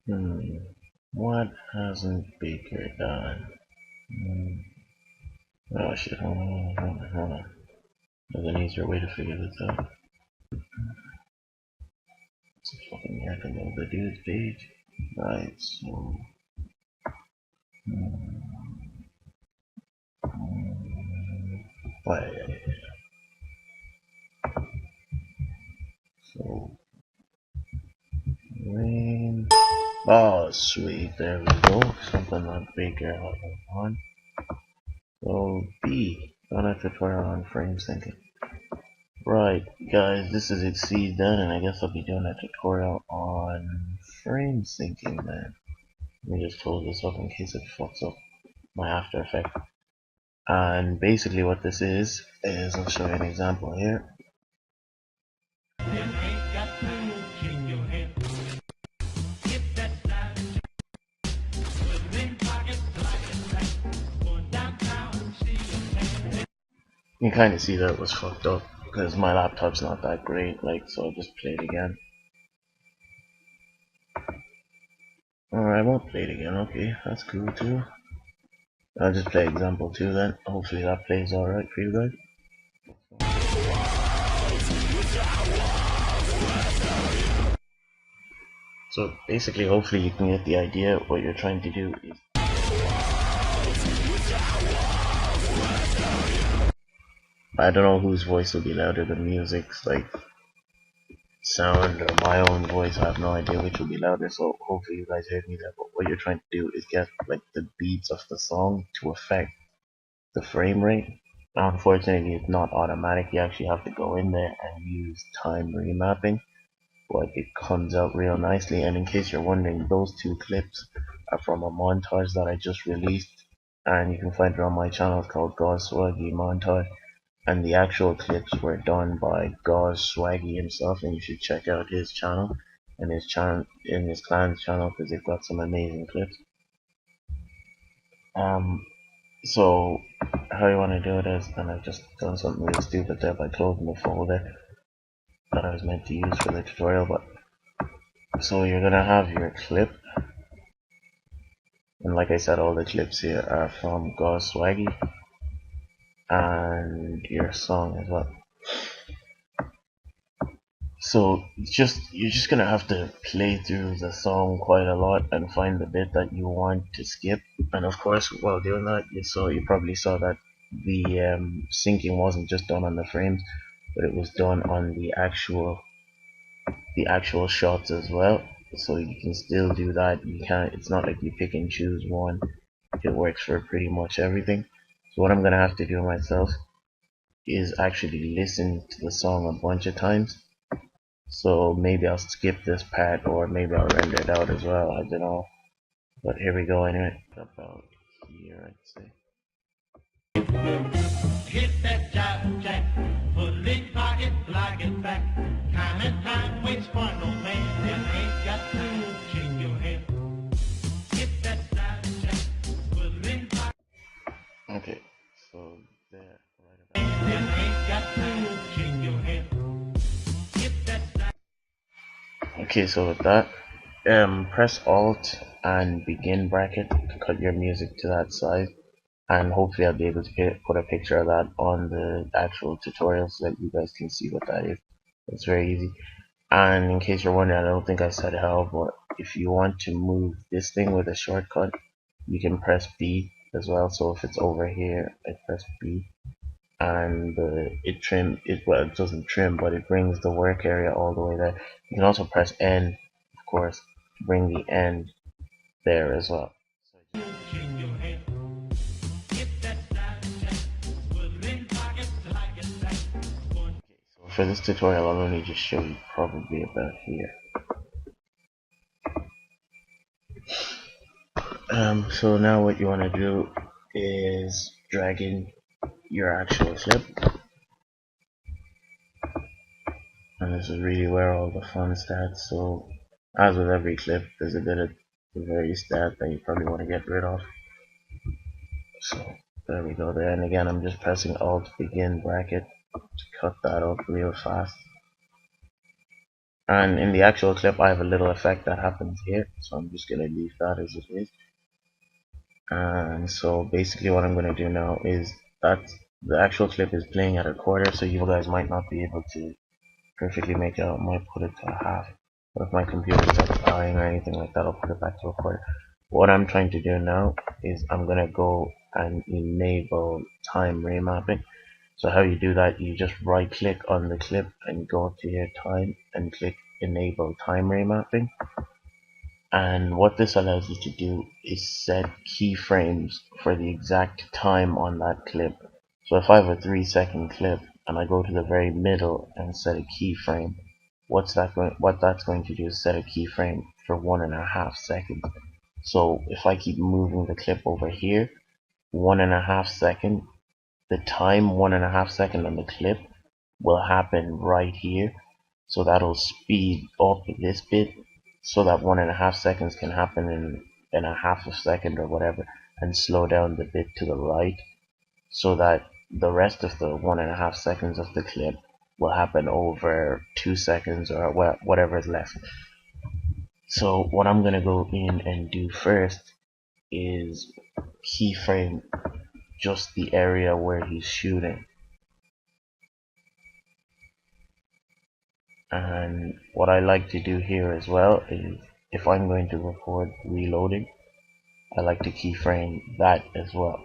Hmm. What hasn't Baker done? Hmm. Oh shit, hold on. There's an easier way to figure this out. It's a fucking heck of the dude's page. Right, so. Hmm. Wait. So, rain. Oh, sweet. There we go. Something like Baker on. So, B. Done a tutorial on frame syncing. Right, guys, this is Exceed done, and I guess I'll be doing a tutorial on frame syncing, man. Let me just close this up in case it fucks up my After Effects. And basically what this is I'll show you an example here. You can kind of see that it was fucked up because my laptop's not that great, like, so I'll just play it again. Alright, I won't play it again, okay, that's cool too. I'll just play example 2 then. Hopefully that plays alright for you guys. So basically, hopefully you can get the idea. What you're trying to do is, I don't know whose voice will be louder, the music's like sound or my own voice. I have no idea which will be louder, so hopefully you guys heard me there. But what you're trying to do is get like the beats of the song to affect the frame rate. Now, unfortunately, it's not automatic. You actually have to go in there and use time remapping, but it comes out real nicely. And in case you're wondering, those two clips are from a montage that I just released, and you can find it on my channel. It's called God's Swaggy Montage, and the actual clips were done by God's Swaggy himself, and you should check out his channel and his clan's channel because they've got some amazing clips. So how you want to do it is, and I've just done something really stupid there by closing the folder that I was meant to use for the tutorial. But so you're gonna have your clip, and like I said, all the clips here are from God's Swaggy, and your song as well. So you're just gonna have to play through the song quite a lot and find the bit that you want to skip. And of course, while doing that, you probably saw that the syncing wasn't just done on the frames, but it was done on the actual shots as well. So you can still do that. You can't. It's not like you pick and choose one. It works for pretty much everything. So what I'm gonna have to do myself is actually listen to the song a bunch of times. So maybe I'll skip this part, or maybe I'll render it out as well. I don't know. But here we go anyway. About here, I'd say. Hit that jive jack, fully pocket, like it back. Time and time waits for no man, and ain't got to shake your head. Hit that jive jack, fully pocket. Okay, so there, right about there. And ain't got to shake your head. Hit that jive. Okay, so with that, press Alt and begin bracket to cut your music to that size, and hopefully I'll be able to put a picture of that on the actual tutorial so that you guys can see what that is. It's very easy. And in case you're wondering, I don't think I said how, but if you want to move this thing with a shortcut, you can press B as well. So if it's over here, I press B, and well, it doesn't trim, but it brings the work area all the way there. You can also press N, of course, to bring the end there as well. So for this tutorial, I'll only just show you probably about here. So now what you want to do is drag in your actual clip, and this is really where all the fun starts. So as with every clip, there's a bit of the very start that you probably want to get rid of. So there we go there, and again I'm just pressing Alt begin bracket to cut that up real fast. And in the actual clip, I have a little effect that happens here, so I'm just gonna leave that as it is. And so basically what I'm gonna do now is that the actual clip is playing at a quarter, so you guys might not be able to perfectly make it out. I might put it to a half, but if my computer starts dying or anything like that, I'll put it back to a quarter. What I'm trying to do now is I'm gonna go and enable time remapping. So how you do that, you just right click on the clip and go to your time and click enable time remapping. And what this allows you to do is set keyframes for the exact time on that clip. So if I have a 3-second clip and I go to the very middle and set a keyframe, what that's going to do is set a keyframe for 1.5 seconds. So if I keep moving the clip over here, 1.5 second, the time 1.5 second on the clip will happen right here. So that'll speed up this bit so that 1.5 seconds can happen in a half a second or whatever, and slow down the bit to the right so that the rest of the 1.5 seconds of the clip will happen over 2 seconds or whatever is left. So what I'm gonna go in and do first is keyframe just the area where he's shooting. And what I like to do here as well is if I'm going to record reloading, I like to keyframe that as well.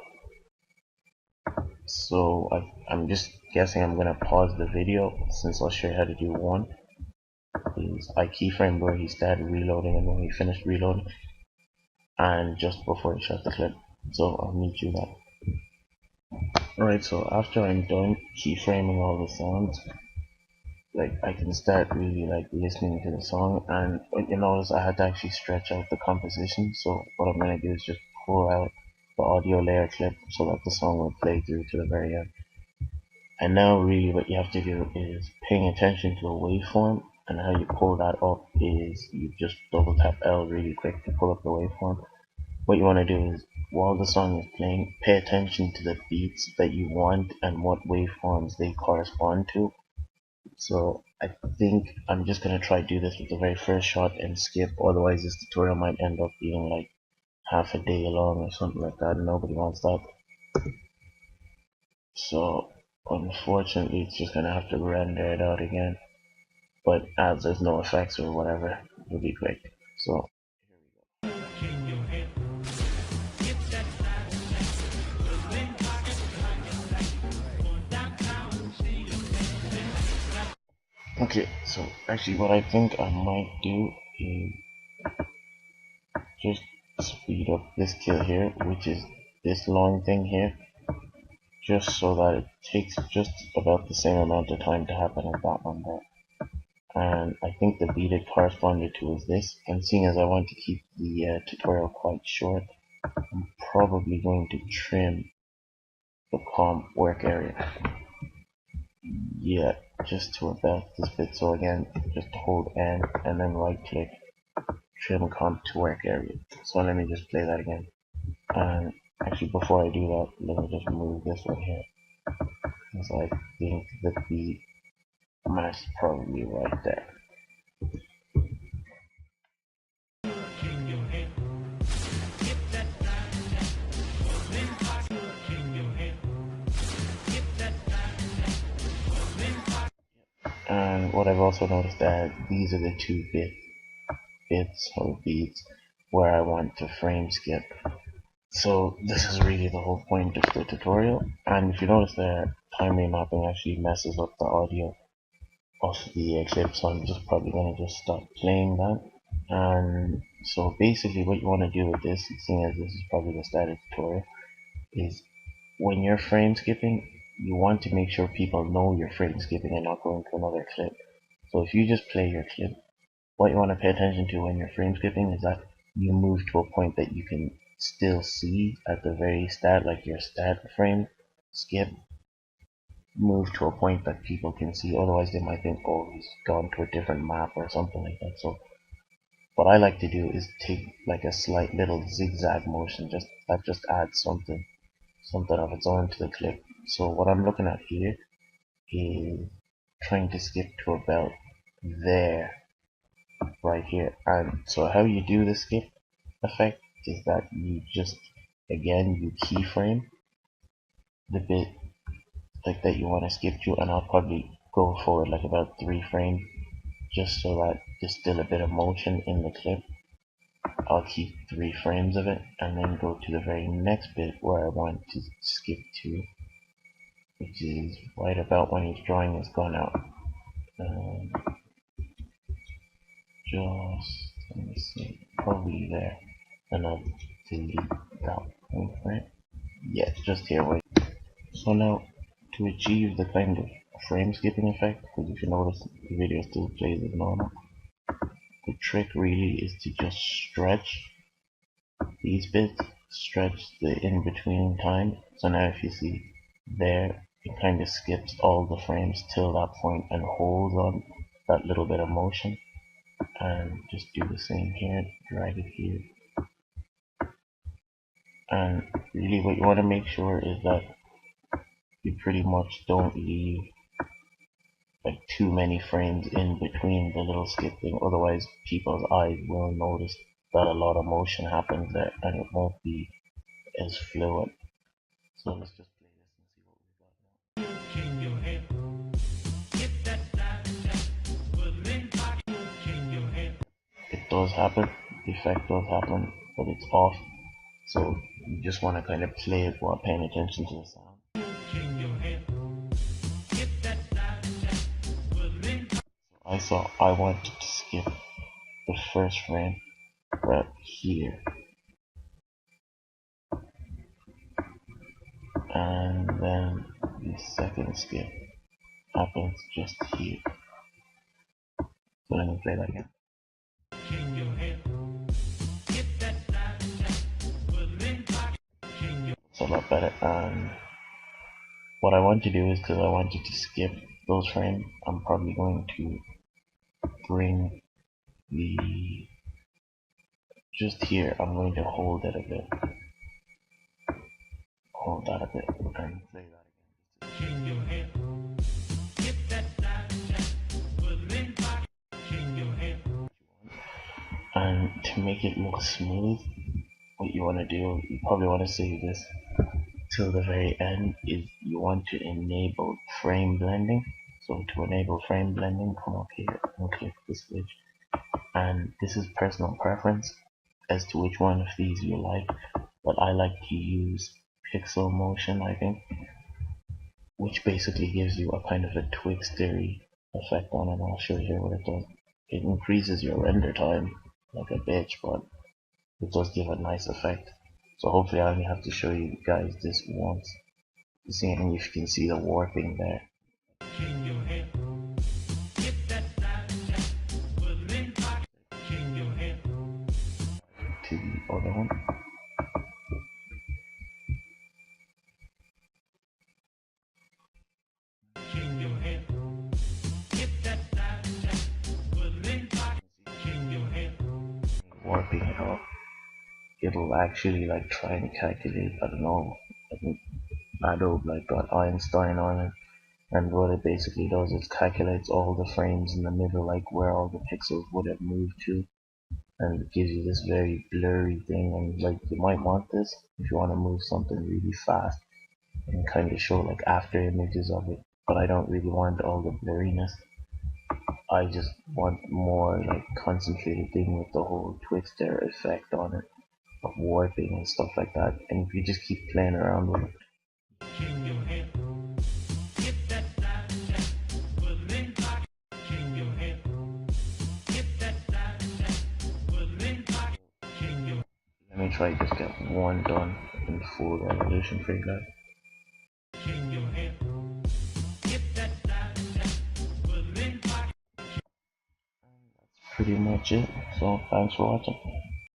So I'm just guessing I'm gonna pause the video since I'll show you how to do one. Is I keyframe where he started reloading and when he finished reloading, and just before he shot the clip. So I'll meet you there. Alright, so after I'm done keyframing all the sounds, like I can start really like listening to the song, and you notice I had to actually stretch out the composition. So what I'm gonna do is just pull out the audio layer clip so that the song will play through to the very end. And now really what you have to do is paying attention to the waveform, and how you pull that up is you just double tap L really quick to pull up the waveform. What you want to do is while the song is playing, pay attention to the beats that you want and what waveforms they correspond to. So I think I'm just gonna try to do this with the very first shot and skip, otherwise this tutorial might end up being like half a day long or something like that, and nobody wants that. So unfortunately it's just gonna have to render it out again, but as there's no effects or whatever, it'll be quick. So okay, so actually what I think I might do is just speed up this kill here, which is this long thing here, just so that it takes just about the same amount of time to happen as that one there. And I think the beat it corresponded to is this, and seeing as I want to keep the tutorial quite short, I'm probably going to trim the comp work area. Yeah, just to about this bit. So again, just hold N and then right click, trim comp to work area. So let me just play that again. And actually before I do that, let me just move this one here, because I think the beat match is probably right there. And what I've also noticed that these are the two bits or beats where I want to frame skip. So this is really the whole point of the tutorial. And if you notice there, time remapping actually messes up the audio of the clip, so I'm just probably going to just stop playing that. And so basically what you want to do with this, seeing as this is probably the start of the tutorial, is when you're frame skipping, you want to make sure people know you're frame skipping and not going to another clip. So if you just play your clip, what you want to pay attention to when you're frame skipping is that you move to a point that you can still see at the very start, like your start frame skip, move to a point that people can see, otherwise they might think, oh, he's gone to a different map or something like that. So what I like to do is take like a slight little zigzag motion, just that just adds something of its own to the clip. So what I'm looking at here is trying to skip to about there. right here. And so how you do the skip effect is that you just, again, you keyframe the bit like that you want to skip to, and I'll probably go forward like about 3 frames just so that there's still a bit of motion in the clip. I'll keep 3 frames of it and then go to the very next bit where I want to skip to, which is right about when his drawing is gone out. Just, let me see, probably there, and I'll delete that one, right? Yeah, just here, wait. So now, to achieve the kind of frame skipping effect, because if you notice, the video still plays as normal, the trick really is to just stretch these bits, stretch the in-between time. So now if you see there, it kind of skips all the frames till that point and holds on that little bit of motion. And just do the same here, drag it here. And really what you want to make sure is that you pretty much don't leave like too many frames in between the little skip thing, otherwise people's eyes will notice that a lot of motion happens there and it won't be as fluent. So let's just play this and see what we've got now. In your head. Get that side will impact in your head. It does happen, the effect does happen, but it's off. So you just want to kind of play it while paying attention to the sound. In your head. Get that side will impact. I wanted to skip the first frame right here, and then the second skip happens just here. So let me play that again. In your head. Get that side will impact in your It's a lot better. And what I want to do is, because I wanted to skip those frames, I'm probably going to bring the, just here, I'm going to hold it a bit. Hold that a bit and play that again. in your head. Get that side will impact in your head. And to make it look smooth, what you want to do, you probably want to save this till the very end, is you want to enable frame blending. So to enable frame blending, come up here and click the switch. And this is personal preference as to which one of these you like, but I like to use pixel motion, I think, which basically gives you a kind of a Twixtery effect on it. I'll show you here what it does. It increases your render time like a bitch, but it does give a nice effect. So hopefully I only have to show you guys this once to see if you can see the warping there. In your head. Get that side will impact in your head. To the other one. In your head. Get that side will impact in your head. Warping it up. It'll actually like try and calculate, I don't know, I think Adobe like got Einstein on it, and what it basically does is calculates all the frames in the middle, like where all the pixels would have moved to, and it gives you this very blurry thing. And like you might want this if you want to move something really fast and kind of show like after images of it, but I don't really want all the blurriness. I just want more like concentrated thing with the whole Twister effect on it, of warping and stuff like that. And if you just keep playing around with it, In your head. Get that side will impact in your head. Get that side will impact in your let me try just get one done in full resolution for you guys. in your head. Get that side will impact. Pretty much it. So thanks for watching.